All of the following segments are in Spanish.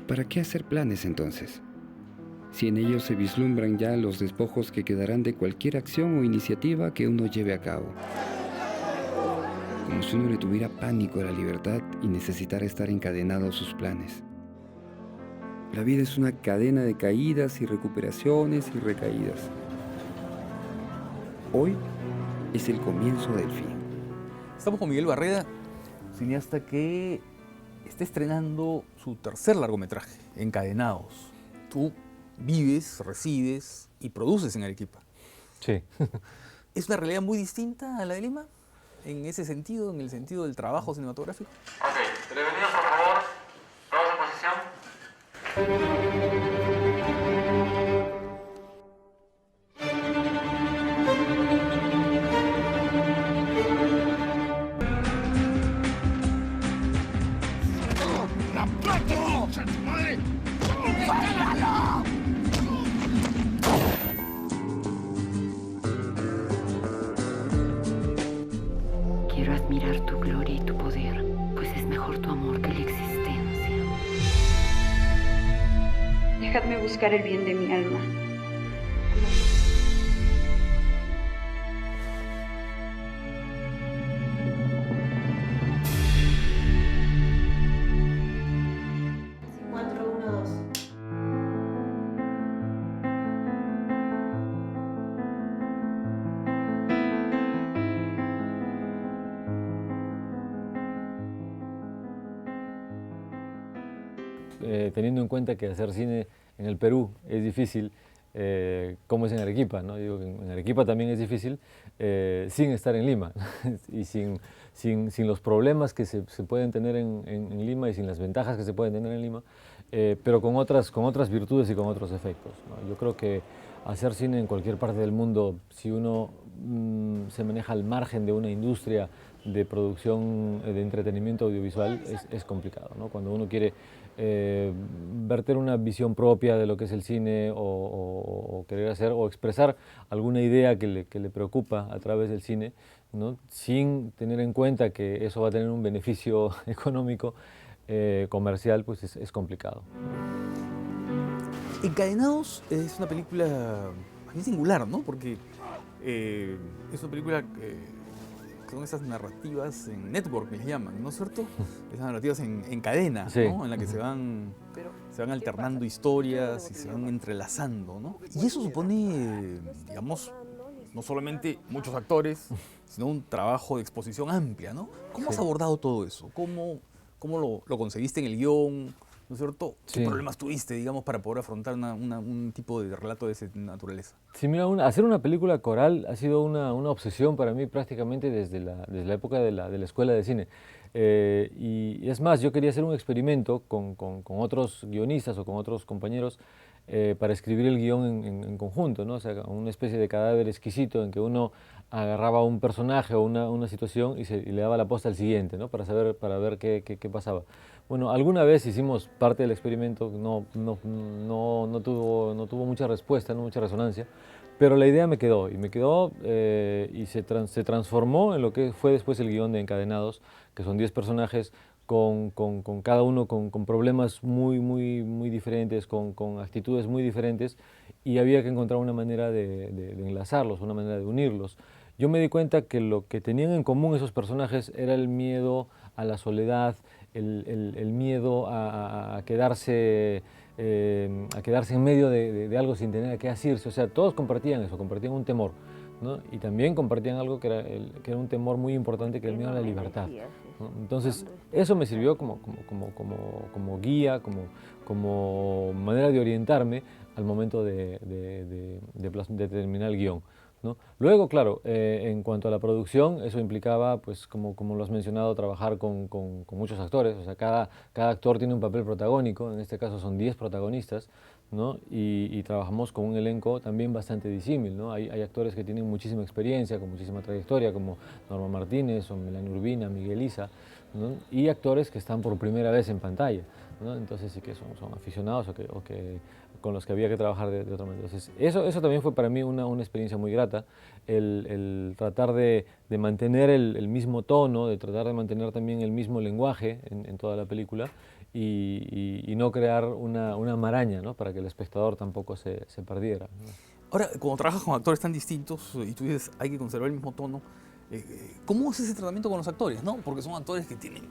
¿Para qué hacer planes entonces? Si en ellos se vislumbran ya los despojos que quedarán de cualquier acción o iniciativa que uno lleve a cabo. Como si uno le tuviera pánico a la libertad y necesitara estar encadenado a sus planes. La vida es una cadena de caídas y recuperaciones y recaídas. Hoy es el comienzo del fin. Estamos con Miguel Barreda, cineasta que está estrenando su tercer largometraje, Encadenados. Tú vives, resides y produces en Arequipa. Sí. ¿Es una realidad muy distinta a la de Lima? En ese sentido, en el sentido del trabajo cinematográfico. Ok, prevenidos por favor, todos en posición. Quiero admirar tu gloria y tu poder, pues es mejor tu amor que la existencia. Dejadme buscar el bien de mi alma. Teniendo en cuenta que hacer cine en el Perú es difícil, como es en Arequipa, ¿no? Digo que en Arequipa también es difícil, sin estar en Lima y sin los problemas que se pueden tener en Lima y sin las ventajas que se pueden tener en Lima, pero con otras virtudes y con otros efectos, ¿no? Yo creo que hacer cine en cualquier parte del mundo, si uno se maneja al margen de una industria de producción de entretenimiento audiovisual, es complicado, ¿no? Cuando uno quiere verter una visión propia de lo que es el cine o querer hacer o expresar alguna idea que le preocupa a través del cine, ¿no? Sin tener en cuenta que eso va a tener un beneficio económico, comercial, pues es complicado. Encadenados es una película muy singular, ¿no? Porque es una película que son esas narrativas en network que les llaman, ¿no es cierto? Esas narrativas en cadena, Sí. ¿no? En la que se van alternando historias y se van entrelazando, ¿no? Y eso supone, digamos, no solamente muchos actores, sino un trabajo de exposición amplia, ¿no? ¿Cómo has Sí. abordado todo eso? ¿Cómo lo conseguiste en el guión? ¿No es cierto? ¿Qué Sí. problemas tuviste, digamos, para poder afrontar un tipo de relato de esa naturaleza? Sí, mira, hacer una película coral ha sido una obsesión para mí prácticamente desde la época de la escuela de cine. Y es más, yo quería hacer un experimento con otros guionistas o con otros compañeros para escribir el guión en conjunto, ¿no? O sea, una especie de cadáver exquisito en que uno agarraba un personaje o una situación y le daba la posta al siguiente, ¿no? Para ver qué pasaba. Bueno, alguna vez hicimos parte del experimento, no tuvo mucha respuesta, no mucha resonancia, pero la idea me quedó y se transformó en lo que fue después el guión de Encadenados, que son 10 personajes con cada uno con problemas muy diferentes, con actitudes muy diferentes, y había que encontrar una manera de enlazarlos, una manera de unirlos. Yo me di cuenta que lo que tenían en común esos personajes era el miedo a la soledad, el miedo a quedarse en medio de algo sin tener a qué asirse. O sea, todos compartían eso, compartían un temor, ¿no? Y también compartían algo que era un temor muy importante, que era el miedo a la libertad, ¿no? Entonces, eso me sirvió como guía, como manera de orientarme al momento de terminar el guión, ¿no? Luego, claro, en cuanto a la producción, eso implicaba, pues, como lo has mencionado, trabajar con muchos actores. O sea, cada actor tiene un papel protagónico, en este caso son 10 protagonistas, ¿no? Y trabajamos con un elenco también bastante disímil, ¿no? Hay actores que tienen muchísima experiencia, con muchísima trayectoria, como Norma Martínez o Melanie Urbina, Miguel Isa, ¿no? Y actores que están por primera vez en pantalla, ¿no? Entonces sí que son aficionados o que con los que había que trabajar de otra manera. Entonces, eso también fue para mí una experiencia muy grata, el tratar de mantener el mismo tono, de tratar de mantener también el mismo lenguaje en toda la película y no crear una maraña, ¿no? Para que el espectador tampoco se perdiera, ¿no? Ahora, cuando trabajas con actores tan distintos y tú dices hay que conservar el mismo tono, ¿cómo es ese tratamiento con los actores, no? Porque son actores que tienen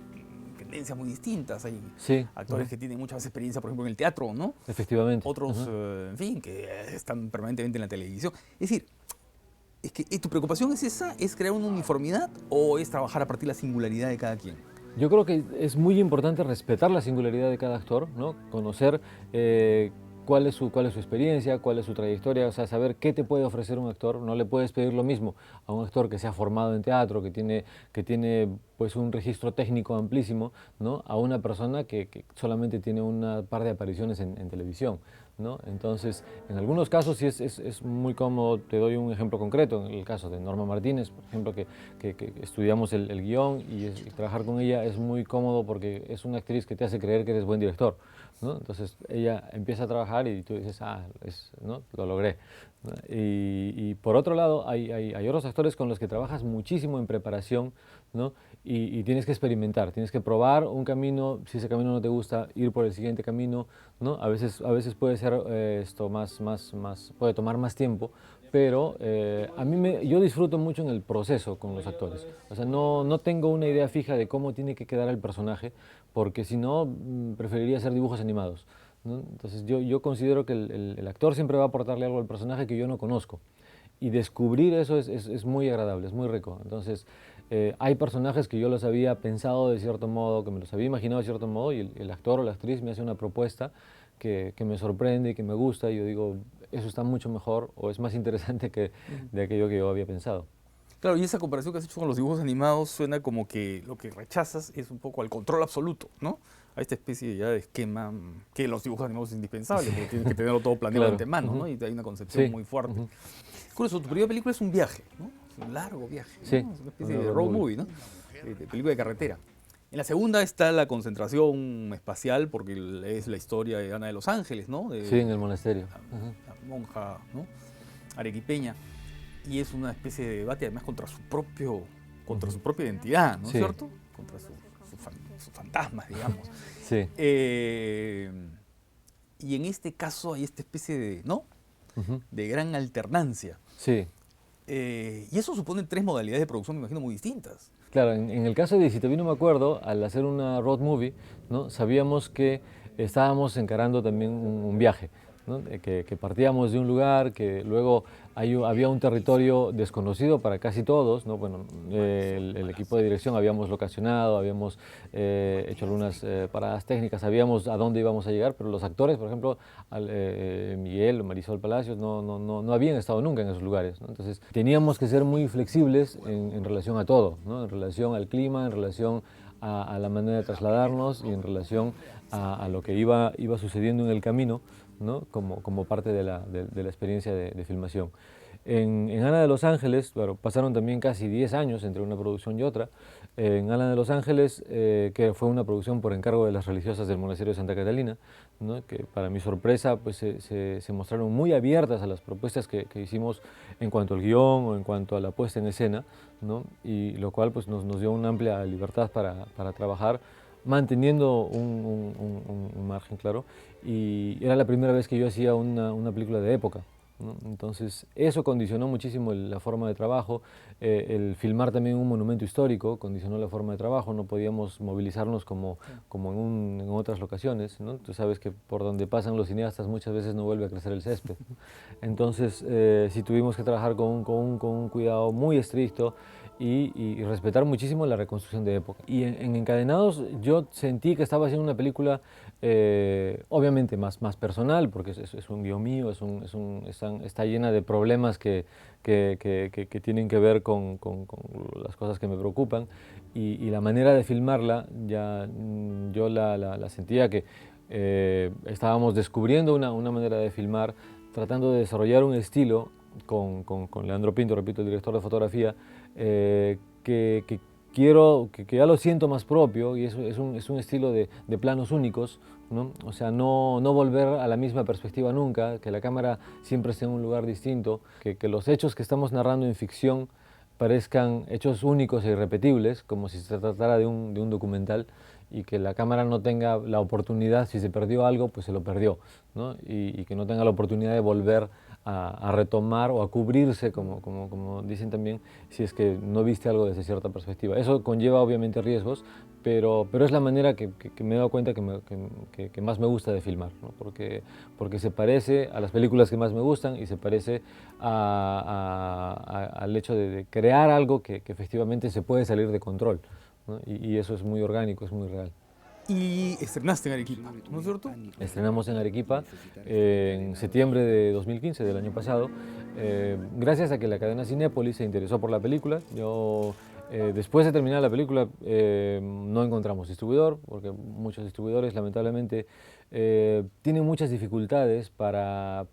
tendencias muy distintas. Hay Sí. actores que tienen mucha más experiencia, por ejemplo, en el teatro, ¿no? Efectivamente. Otros, en fin, que están permanentemente en la televisión. Es decir, es que ¿tu preocupación es esa? ¿Es crear una uniformidad o es trabajar a partir de la singularidad de cada quien? Yo creo que es muy importante respetar la singularidad de cada actor, ¿no? Conocer cuál es su experiencia, cuál es su trayectoria, o sea, saber qué te puede ofrecer un actor. No le puedes pedir lo mismo a un actor que se ha formado en teatro, que tiene pues un registro técnico amplísimo, ¿no? A una persona que solamente tiene un par de apariciones en televisión, ¿no? Entonces, en algunos casos sí es muy cómodo. Te doy un ejemplo concreto, en el caso de Norma Martínez, por ejemplo, que estudiamos el guión y trabajar con ella es muy cómodo porque es una actriz que te hace creer que eres buen director, ¿no? Entonces ella empieza a trabajar y tú dices, ¿no? Lo logré, ¿no? Y por otro lado, hay otros actores con los que trabajas muchísimo en preparación, ¿no? Y tienes que experimentar, tienes que probar un camino. Si ese camino no te gusta, ir por el siguiente camino, ¿no? A veces puede ser puede tomar más tiempo, pero yo disfruto mucho en el proceso con los actores. O sea, no tengo una idea fija de cómo tiene que quedar el personaje, porque si no, preferiría hacer dibujos animados, ¿no? Entonces yo considero que el actor siempre va a aportarle algo al personaje que yo no conozco. Y descubrir eso es muy agradable, es muy rico. Entonces, hay personajes que yo los había pensado de cierto modo, que me los había imaginado de cierto modo, y el actor o la actriz me hace una propuesta que me sorprende y que me gusta, y yo digo, eso está mucho mejor o es más interesante que de aquello que yo había pensado. Claro, y esa comparación que has hecho con los dibujos animados suena como que lo que rechazas es un poco al control absoluto, ¿no? A esta especie ya de esquema que los dibujos animados es indispensable, porque tienes que tenerlo todo planeado de antemano, ¿no? Y hay una concepción muy fuerte. Curioso, tu primera película es un viaje, ¿no? Es un largo viaje, ¿no? Sí. Es una especie de road movie, ¿no? De película de carretera. En la segunda está la concentración espacial, porque es la historia de Ana de los Ángeles, ¿no? Sí, en el monasterio. La monja, ¿no? Arequipeña. Y es una especie de debate además contra su propia identidad, ¿no es cierto? Contra sus fantasmas, digamos. Sí. Y en este caso hay esta especie de, ¿no? De gran alternancia. Sí. Y eso supone 3 modalidades de producción, me imagino, muy distintas. Claro, en el caso de Si te vi no me acuerdo, al hacer una road movie, ¿no? Sabíamos que estábamos encarando también un viaje, ¿no? Que partíamos de un lugar, que luego había un territorio desconocido para casi todos, ¿no? Bueno, el equipo de dirección habíamos locacionado, habíamos hecho algunas paradas técnicas, sabíamos a dónde íbamos a llegar, pero los actores, por ejemplo, Miguel o Marisol Palacios, no habían estado nunca en esos lugares, ¿no? Entonces teníamos que ser muy flexibles en relación a todo, ¿no? En relación al clima, en relación a la manera de trasladarnos y en relación a lo que iba sucediendo en el camino, ¿no? Como parte de la experiencia de filmación. En Ana de los Ángeles, bueno, pasaron también casi 10 años entre una producción y otra. En Ana de los Ángeles, que fue una producción por encargo de las religiosas del monasterio de Santa Catalina, ¿no? Que para mi sorpresa pues, se mostraron muy abiertas a las propuestas que hicimos en cuanto al guión o en cuanto a la puesta en escena, ¿no? Y lo cual pues, nos dio una amplia libertad para trabajar, manteniendo un margen, claro, y era la primera vez que yo hacía una película de época, ¿no? Entonces eso condicionó muchísimo la forma de trabajo. El filmar también un monumento histórico condicionó la forma de trabajo. No podíamos movilizarnos como en otras locaciones, ¿no? Tú sabes que por donde pasan los cineastas muchas veces no vuelve a crecer el césped. Entonces sí tuvimos que trabajar con un cuidado muy estricto y respetar muchísimo la reconstrucción de época. Y en Encadenados yo sentí que estaba haciendo una película obviamente más personal, porque es un guión mío, está llena de problemas que tienen que ver con las cosas que me preocupan, y la manera de filmarla ya yo la sentía que estábamos descubriendo una manera de filmar, tratando de desarrollar un estilo con Leandro Pinto, repito, el director de fotografía, que quiero, que ya lo siento más propio, y eso es un estilo de planos únicos, ¿no? O sea, no volver a la misma perspectiva nunca, que la cámara siempre esté en un lugar distinto, que los hechos que estamos narrando en ficción parezcan hechos únicos e irrepetibles, como si se tratara de un documental, y que la cámara no tenga la oportunidad, si se perdió algo, pues se lo perdió, ¿no? Y que no tenga la oportunidad de volver a retomar o a cubrirse, como dicen también, si es que no viste algo desde cierta perspectiva. Eso conlleva obviamente riesgos, pero es la manera que me he dado cuenta que más me gusta de filmar, ¿no? Porque se parece a las películas que más me gustan y se parece al hecho de crear algo que efectivamente se puede salir de control, ¿no? Y eso es muy orgánico, es muy real. Y estrenaste en Arequipa, ¿no es cierto? Estrenamos en Arequipa en septiembre de 2015, del año pasado, gracias a que la cadena Cinépolis se interesó por la película. Yo, después de terminar la película, no encontramos distribuidor, porque muchos distribuidores lamentablemente tienen muchas dificultades para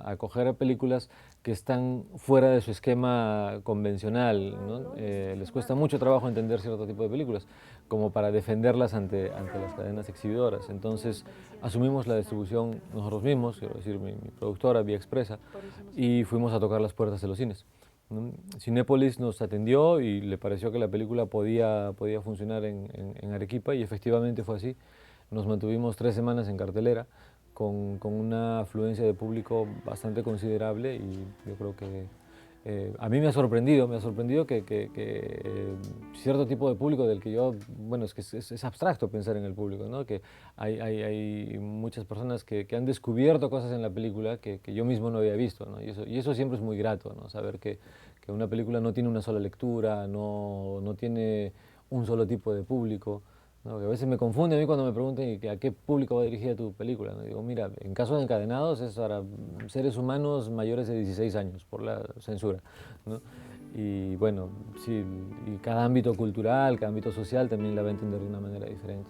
acoger películas que están fuera de su esquema convencional, ¿no? Les cuesta mucho trabajo entender cierto tipo de películas, como para defenderlas ante las cadenas exhibidoras. Entonces asumimos la distribución nosotros mismos, quiero decir, mi productora, Vía Expresa, y fuimos a tocar las puertas de los cines, ¿no? Cinépolis nos atendió y le pareció que la película podía funcionar en Arequipa, y efectivamente fue así. Nos mantuvimos 3 semanas en cartelera, con una afluencia de público bastante considerable, y yo creo que a mí me ha sorprendido que cierto tipo de público del que yo, bueno, es que es abstracto pensar en el público, ¿no? Que hay muchas personas que han descubierto cosas en la película que yo mismo no había visto, ¿no? Y eso siempre es muy grato, ¿no? Saber que una película no tiene una sola lectura, no tiene un solo tipo de público, ¿no? Que a veces me confunde a mí cuando me preguntan a qué público va dirigida tu película, ¿no? Digo, mira, en caso de Encadenados es para seres humanos mayores de 16 años por la censura, ¿no? Y bueno, sí, y cada ámbito cultural, cada ámbito social también la va a entender de una manera diferente.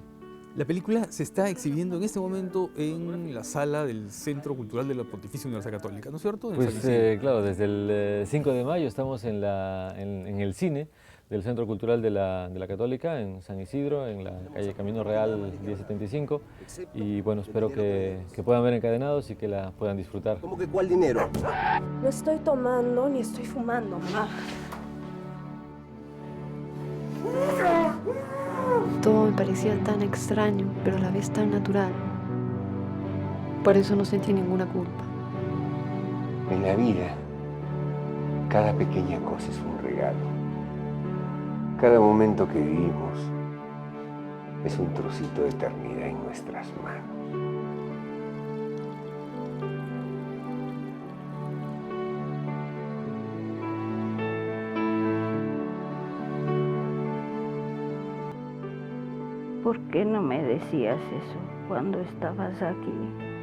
La película se está exhibiendo en este momento en la sala del Centro Cultural de la Pontificia Universidad Católica, ¿no es cierto? En Pues San Isidro. claro, desde el 5 de mayo estamos en el cine del Centro Cultural de la Católica, en San Isidro, en la calle Camino Real 1075, y bueno, espero que puedan ver Encadenados y que la puedan disfrutar. ¿Cómo que cuál dinero? No estoy tomando ni estoy fumando, mamá. Todo me parecía tan extraño, pero a la vez tan natural. Por eso no sentí ninguna culpa. En la vida, cada pequeña cosa es un regalo. Cada momento que vivimos es un trocito de eternidad en nuestras manos. ¿Por qué no me decías eso cuando estabas aquí?